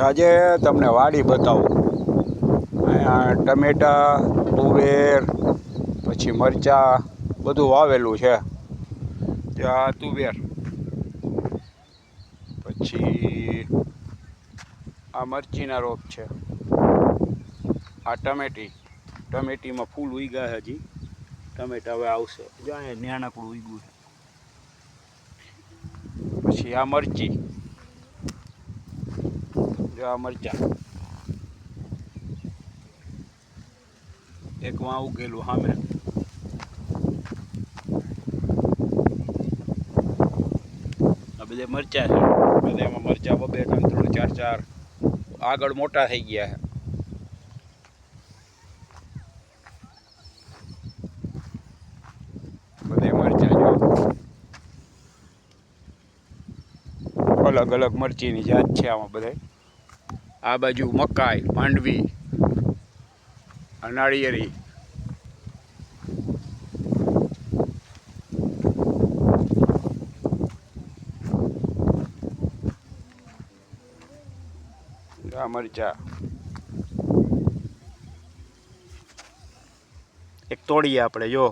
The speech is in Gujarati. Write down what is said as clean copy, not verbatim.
આજે તમને વાડી બતાવું. અહીંયા ટમેટા, તુવેર, પછી મરચાં બધું વાવેલું છે. ત્યાં તુવેર, પછી આ મરચીના રોપ છે. આ ટમેટીમાં ફૂલ ઉગ્યા હજી. ટમેટા હવે આવશે. જો અહીંયા નાનકડું ઉગ્યું છે. પછી આ મરચી, જો આ મરચાં એક વાં ઉગેલું સામે. આ બધે મરચાં છે. બધા એમાં મરચાં 2, 3, 4, 4 આગળ મોટા થઈ ગયા છે. બધે મરચાં જો અલગ અલગ મરચીની જાત છે આમાં બધે. આ બાજુ મકાઈ, માંડવી, નાળિયેરી, આ મરચા એક તોડીએ આપણે. જો